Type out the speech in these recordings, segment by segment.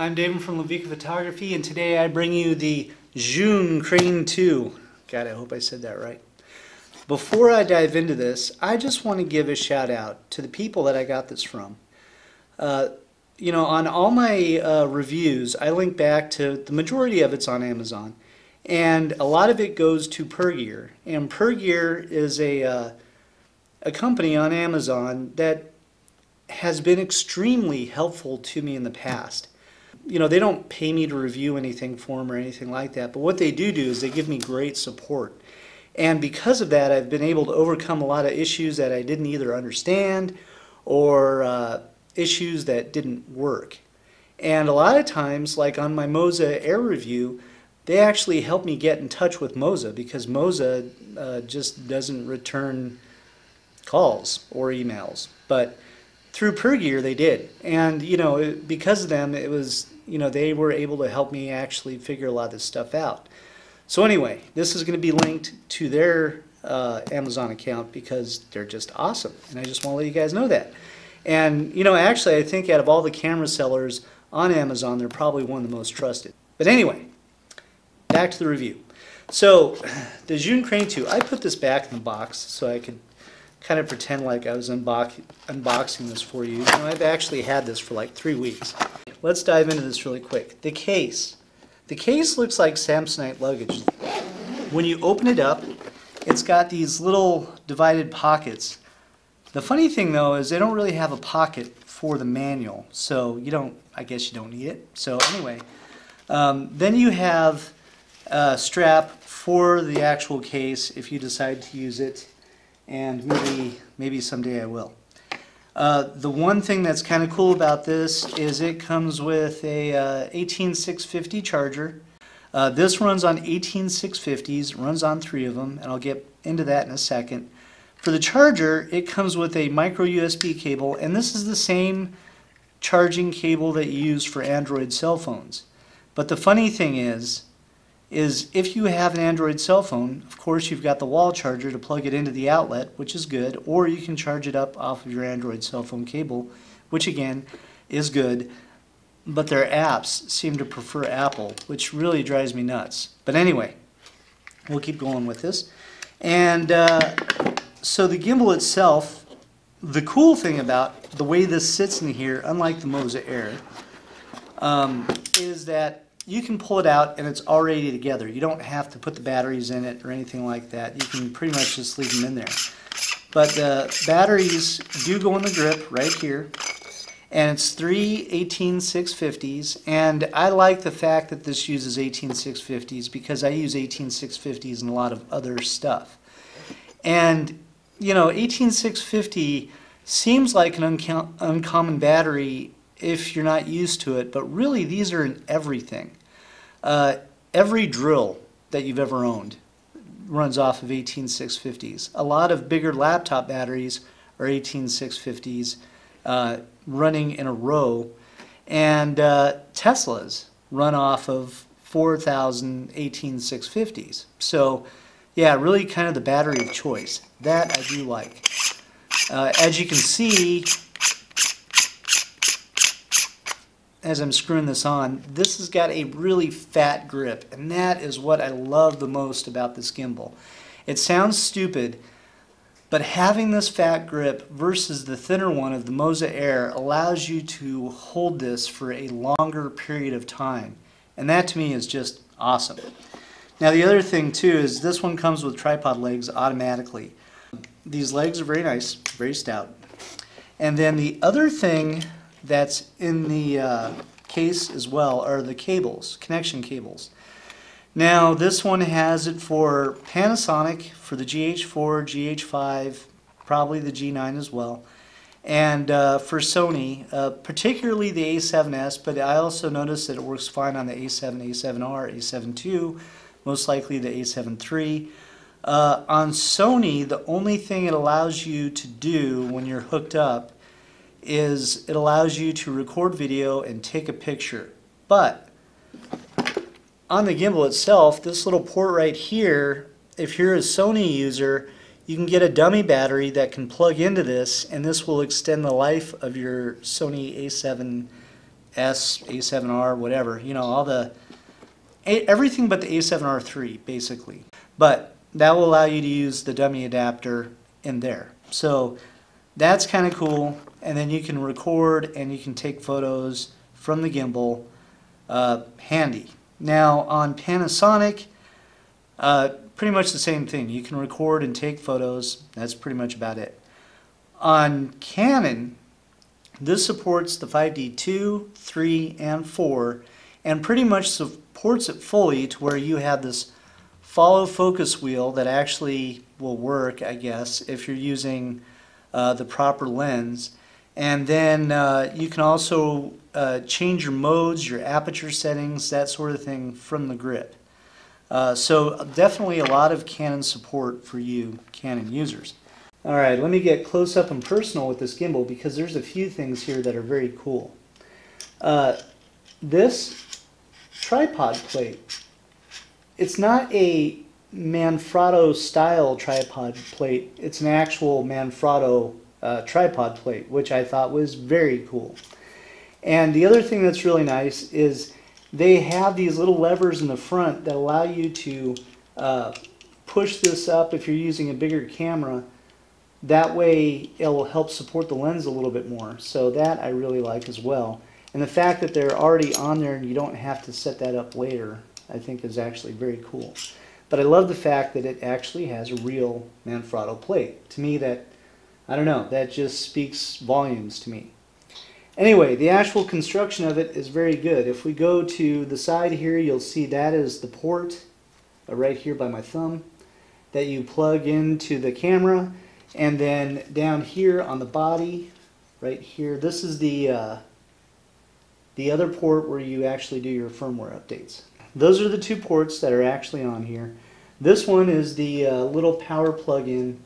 I'm David from Levika Photography, and today I bring you the Zhiyun Crane 2. God, I hope I said that right. Before I dive into this, I just want to give a shout out to the people that I got this from. On all my reviews, I link back to the majority of it's on Amazon, and a lot of it goes to Pergear. And Pergear is a company on Amazon that has been extremely helpful to me in the past. They don't pay me to review anything for them or anything like that, but what they do is they give me great support. And because of that, I've been able to overcome a lot of issues that I didn't either understand or issues that didn't work. And a lot of times, like on my Moza Air review, they actually helped me get in touch with Moza because Moza just doesn't return calls or emails. But through Pergear they did, and because of them it was they were able to help me actually figure a lot of this stuff out. So anyway, this is going to be linked to their Amazon account because they're just awesome, and I just want to let you guys know that. And actually I think out of all the camera sellers on Amazon, they're probably one of the most trusted. But anyway, back to the review. So the Zhiyun Crane 2, I put this back in the box so I could kind of pretend like I was unboxing this for you. I've actually had this for like 3 weeks. Let's dive into this really quick. The case. The case looks like Samsonite luggage. When you open it up, it's got these little divided pockets. The funny thing though is they don't really have a pocket for the manual, so I guess you don't need it. So anyway, then you have a strap for the actual case if you decide to use it. And maybe someday I will. The one thing that's kind of cool about this is it comes with a 18650 charger. This runs on 18650s, runs on 3 of them, and I'll get into that in a second. For the charger, it comes with a micro USB cable, and this is the same charging cable that you use for Android cell phones. But the funny thing is if you have an Android cell phone, of course you've got the wall charger to plug it into the outlet, which is good, or you can charge it up off of your Android cell phone cable, which again is good, but their apps seem to prefer Apple, which really drives me nuts. But anyway, we'll keep going with this. And so the gimbal itself, the cool thing about the way this sits in here, unlike the Moza Air, is that you can pull it out and it's already together. You don't have to put the batteries in it or anything like that. You can pretty much just leave them in there. But the batteries do go in the grip right here, and it's 3 18650s, and I like the fact that this uses 18650s because I use 18650s in a lot of other stuff. And 18650 seems like an uncommon battery if you're not used to it, but really these are in everything. Every drill that you've ever owned runs off of 18650s. A lot of bigger laptop batteries are 18650s running in a row, and Teslas run off of 4000 18650s. So yeah, really kind of the battery of choice. That I do like. As you can see, as I'm screwing this on, this has got a really fat grip, and that is what I love the most about this gimbal. It sounds stupid, but having this fat grip versus the thinner one of the Moza Air allows you to hold this for a longer period of time, and that to me is just awesome. Now the other thing too is this one comes with tripod legs automatically. These legs are very nice, very stout. And then the other thing that's in the case as well are the cables, connection cables. Now this one has it for Panasonic, for the GH4, GH5, probably the G9 as well, and for Sony, particularly the A7S, but I also noticed that it works fine on the A7, A7R, A7 II, most likely the A7 III. On Sony, the only thing it allows you to do when you're hooked up is it allows you to record video and take a picture. But on the gimbal itself, this little port right here, if you're a Sony user, you can get a dummy battery that can plug into this, and this will extend the life of your Sony A7 S, A7R, whatever, you know, all the, everything but the A7R III, basically. But that will allow you to use the dummy adapter in there. So that's kind of cool. And then you can record and you can take photos from the gimbal, handy. Now on Panasonic, pretty much the same thing. You can record and take photos. That's pretty much about it. On Canon, this supports the 5D 2, 3, and 4, and pretty much supports it fully to where you have this follow focus wheel that actually will work, I guess, if you're using the proper lens. And then you can also change your modes, your aperture settings, that sort of thing from the grip. So definitely a lot of Canon support for you Canon users. Alright, let me get close up and personal with this gimbal because there's a few things here that are very cool. This tripod plate, it's not a Manfrotto style tripod plate, it's an actual Manfrotto tripod plate, which I thought was very cool. And the other thing that's really nice is they have these little levers in the front that allow you to push this up if you're using a bigger camera. That way it'll help support the lens a little bit more. So that I really like as well. And the fact that they're already on there and you don't have to set that up later, I think is actually very cool. But I love the fact that it actually has a real Manfrotto plate. To me, that, I don't know, that just speaks volumes to me. Anyway, the actual construction of it is very good. If we go to the side here, you'll see that is the port right here by my thumb that you plug into the camera. And then down here on the body, right here, this is the other port where you actually do your firmware updates. Those are the two ports that are actually on here. This one is the little power plug-in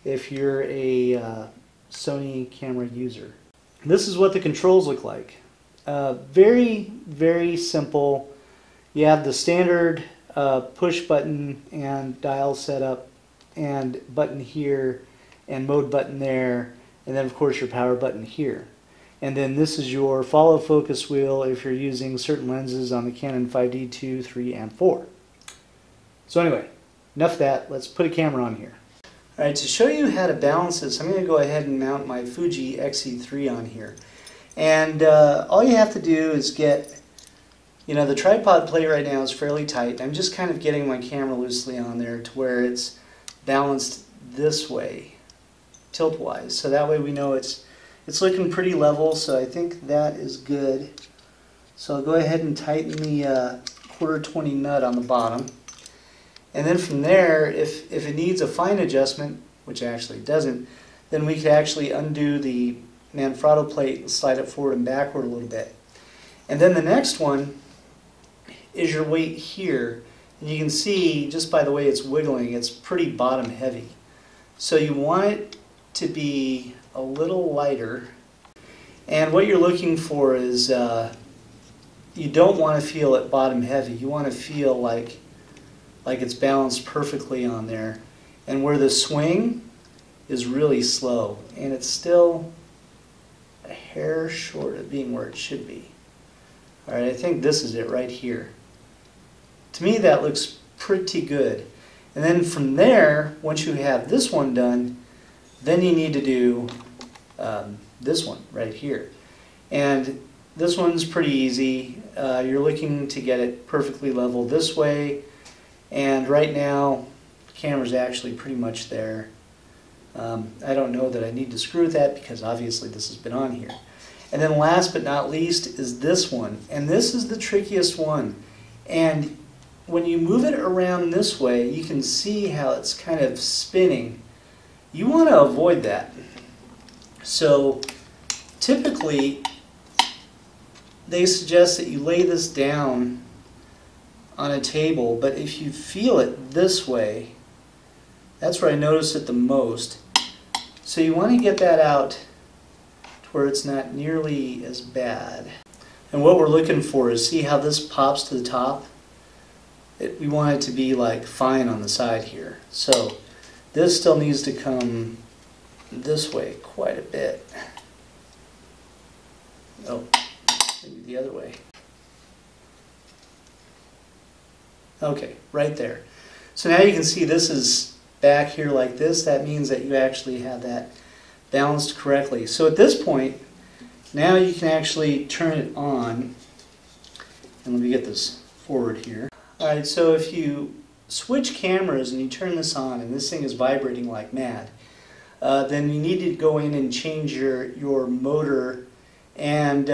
if you're a Sony camera user. This is what the controls look like. Very, very simple. You have the standard push button and dial setup and button here and mode button there, and then of course your power button here. And then this is your follow focus wheel if you're using certain lenses on the Canon 5D 2, 3, and 4. So anyway, enough of that, let's put a camera on here. Alright, to show you how to balance this, I'm going to go ahead and mount my Fuji X-E3 on here. And all you have to do is get, you know, the tripod plate right now is fairly tight. I'm just kind of getting my camera loosely on there to where it's balanced this way, tilt-wise. So that way we know it's looking pretty level, so I think that is good. So I'll go ahead and tighten the 1/4-20 nut on the bottom. And then from there, if it needs a fine adjustment, which actually doesn't, then we could actually undo the Manfrotto plate and slide it forward and backward a little bit. And then the next one is your weight here. And you can see, just by the way it's wiggling, it's pretty bottom heavy. So you want it to be a little lighter. And what you're looking for is, you don't want to feel it bottom heavy. You want to feel like it's balanced perfectly on there. And where the swing is really slow. And it's still a hair short of being where it should be. Alright, I think this is it right here. To me that looks pretty good. And then from there, once you have this one done, then you need to do this one right here. And this one's pretty easy. You're looking to get it perfectly level this way. And right now, the camera's actually pretty much there. I don't know that I need to screw with that because obviously this has been on here. And then last but not least is this one. And this is the trickiest one. And when you move it around this way, you can see how it's kind of spinning. You want to avoid that. So typically, they suggest that you lay this down on a table, but if you feel it this way, that's where I notice it the most. So you want to get that out to where it's not nearly as bad. And what we're looking for is, see how this pops to the top? We want it to be like fine on the side here. So this still needs to come this way quite a bit. Oh, maybe the other way. Okay, right there. So now you can see this is back here like this. That means that you actually have that balanced correctly. So at this point, now you can actually turn it on. And let me get this forward here. Alright, so if you switch cameras and you turn this on and this thing is vibrating like mad, then you need to go in and change your motor. And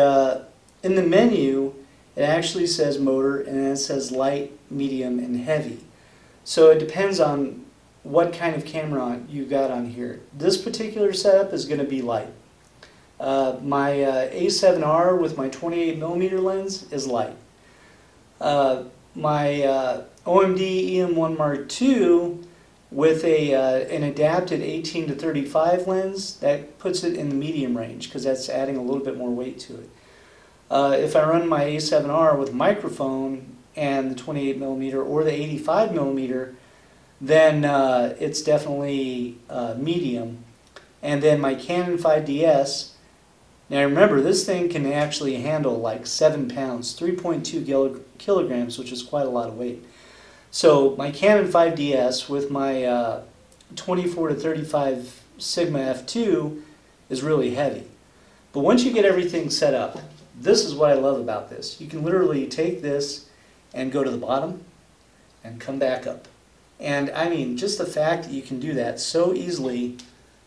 in the menu, it actually says motor, and then it says light, medium, and heavy. So it depends on what kind of camera you got on here. This particular setup is going to be light. My A7R with my 28mm lens is light. My OMD EM1 Mark II with an adapted 18 to 35 lens, that puts it in the medium range because that's adding a little bit more weight to it. If I run my A7R with microphone and the 28mm or the 85mm, then it's definitely medium. And then my Canon 5DS, now remember, this thing can actually handle like 7 pounds, 3.2 kilograms, which is quite a lot of weight. So my Canon 5DS with my 24 to 35 Sigma f2 is really heavy. But once you get everything set up, this is what I love about this. You can literally take this and go to the bottom and come back up. And I mean, just the fact that you can do that so easily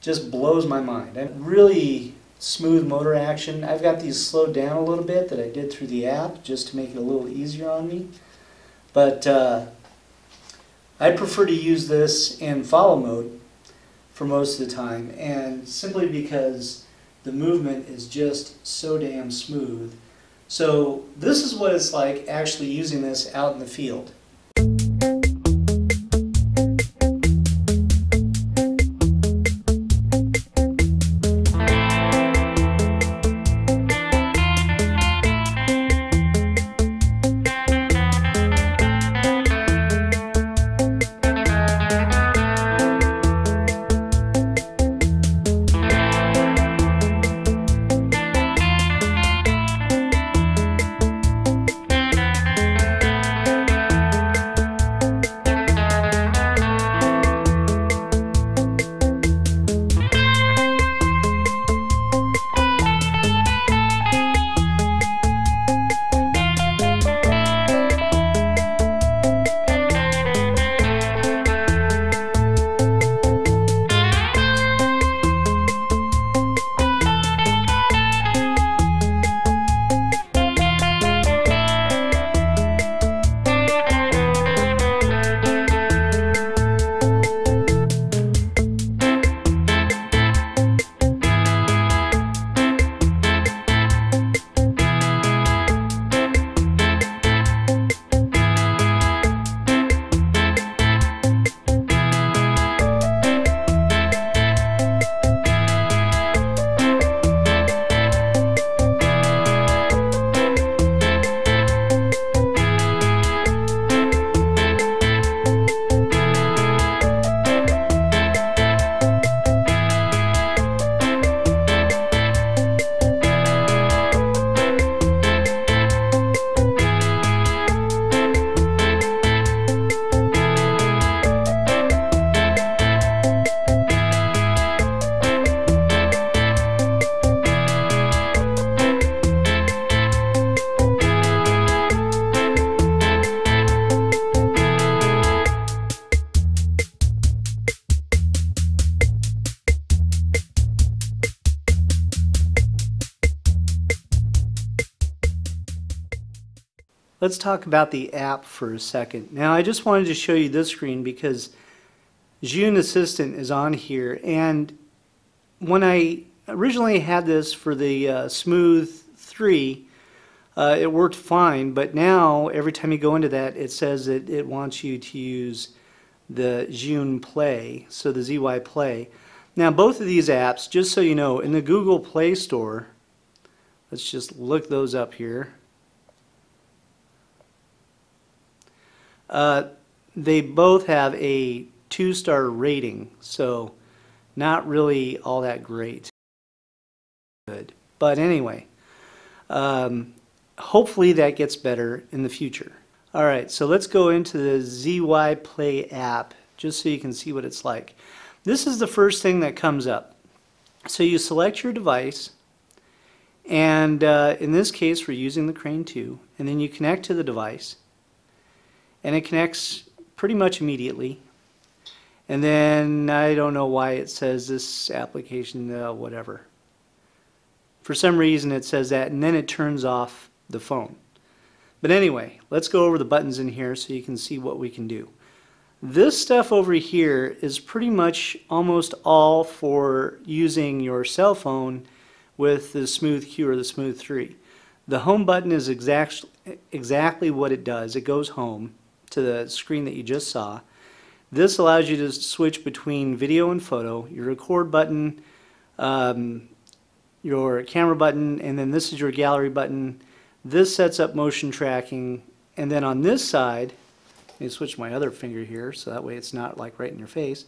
just blows my mind. And really smooth motor action. I've got these slowed down a little bit that I did through the app just to make it a little easier on me. But I prefer to use this in follow mode for most of the time, and simply because the movement is just so damn smooth. So this is what it's like actually using this out in the field. Let's talk about the app for a second. Now I just wanted to show you this screen because Zhiyun Assistant is on here, and when I originally had this for the Smooth 3, it worked fine, but now every time you go into that it says that it wants you to use the Zhiyun Play, so the ZY Play. Now both of these apps, just so you know, in the Google Play Store, let's just look those up here. They both have a 2-star rating, so not really all that great. Good. But anyway, hopefully that gets better in the future. Alright, so let's go into the ZY Play app just so you can see what it's like. This is the first thing that comes up. So you select your device, and in this case we're using the Crane 2, and then you connect to the device, and it connects pretty much immediately. And then I don't know why it says this application, whatever. For some reason it says that, and then it turns off the phone. But anyway, let's go over the buttons in here so you can see what we can do. This stuff over here is pretty much almost all for using your cell phone with the Smooth Q or the Smooth 3. The home button is exactly what it does. It goes home to the screen that you just saw. This allows you to switch between video and photo, your record button, your camera button, and then this is your gallery button. This sets up motion tracking, and then on this side, let me switch my other finger here so that way it's not like right in your face.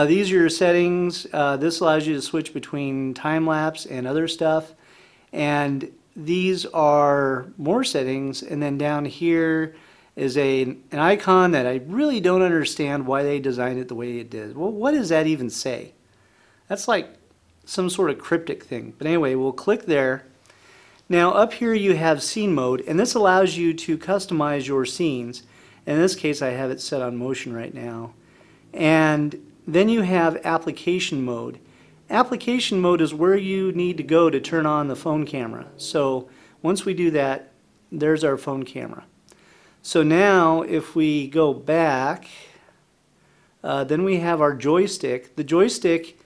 These are your settings. This allows you to switch between time-lapse and other stuff, and these are more settings, and then down here is an icon that I really don't understand why they designed it the way it did. Well, what does that even say? That's like some sort of cryptic thing. But anyway, we'll click there. Now up here you have scene mode, and this allows you to customize your scenes. In this case I have it set on motion right now. And then you have application mode. Application mode is where you need to go to turn on the phone camera. So once we do that, there's our phone camera. So now if we go back, then we have our joystick. The joystick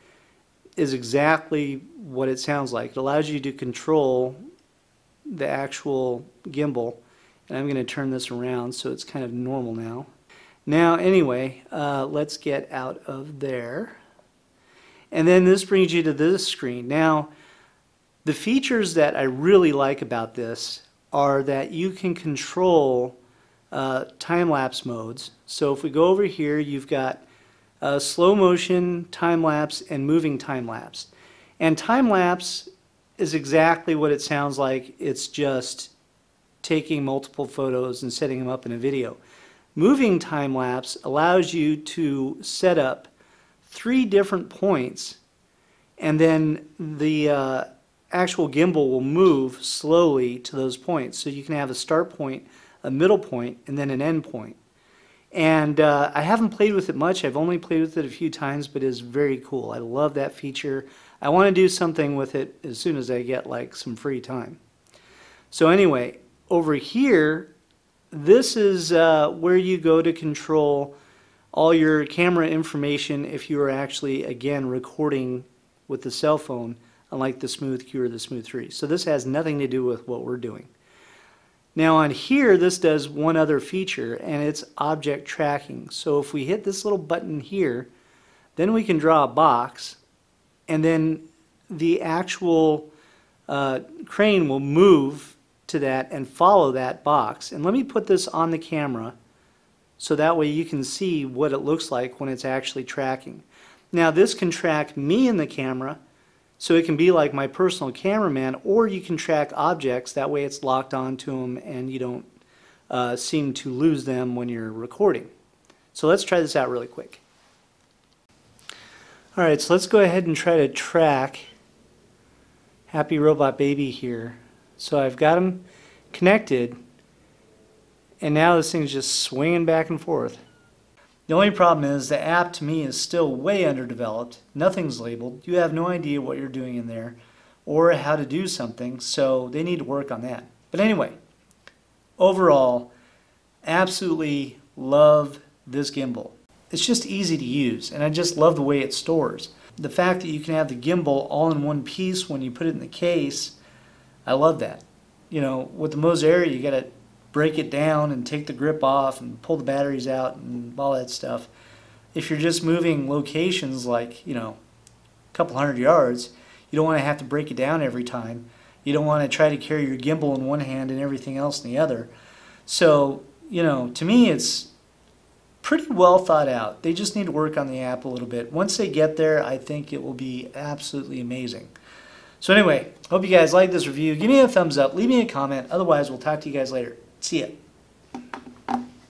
is exactly what it sounds like. It allows you to control the actual gimbal. And I'm going to turn this around so it's kind of normal now. Now anyway, let's get out of there. And then this brings you to this screen. Now the features that I really like about this are that you can control time-lapse modes. So if we go over here, you've got slow motion, time-lapse, and moving time-lapse. And time-lapse is exactly what it sounds like. It's just taking multiple photos and setting them up in a video. Moving time-lapse allows you to set up 3 different points, and then the actual gimbal will move slowly to those points. So you can have a start point, a middle point, and then an end point. And I haven't played with it much. I've only played with it a few times, but it's very cool. I love that feature. I want to do something with it as soon as I get like some free time. So anyway, over here, this is where you go to control all your camera information if you are actually, again, recording with the cell phone, unlike the Smooth Q or the Smooth 3. So this has nothing to do with what we're doing. Now on here, this does one other feature, and it's object tracking. So if we hit this little button here, then we can draw a box, and then the actual crane will move to that and follow that box. And let me put this on the camera so that way you can see what it looks like when it's actually tracking. Now this can track me in the camera, so it can be like my personal cameraman, or you can track objects. That way it's locked onto them and you don't seem to lose them when you're recording. So let's try this out really quick. Alright, so let's go ahead and try to track Happy Robot Baby here. So I've got them connected, and now this thing's just swinging back and forth. The only problem is the app to me is still way underdeveloped. Nothing's labeled. You have no idea what you're doing in there or how to do something, so they need to work on that. But anyway, overall, absolutely love this gimbal. It's just easy to use, and I just love the way it stores. The fact that you can have the gimbal all in one piece when you put it in the case, I love that. You know, with the Moser, you gotta break it down and take the grip off and pull the batteries out and all that stuff. If you're just moving locations like, you know, a couple 100 yards, you don't want to have to break it down every time. You don't want to try to carry your gimbal in one hand and everything else in the other. So, you know, to me it's pretty well thought out. They just need to work on the app a little bit. Once they get there, I think it will be absolutely amazing. So anyway, hope you guys like this review. Give me a thumbs up, leave me a comment. Otherwise, we'll talk to you guys later. See ya.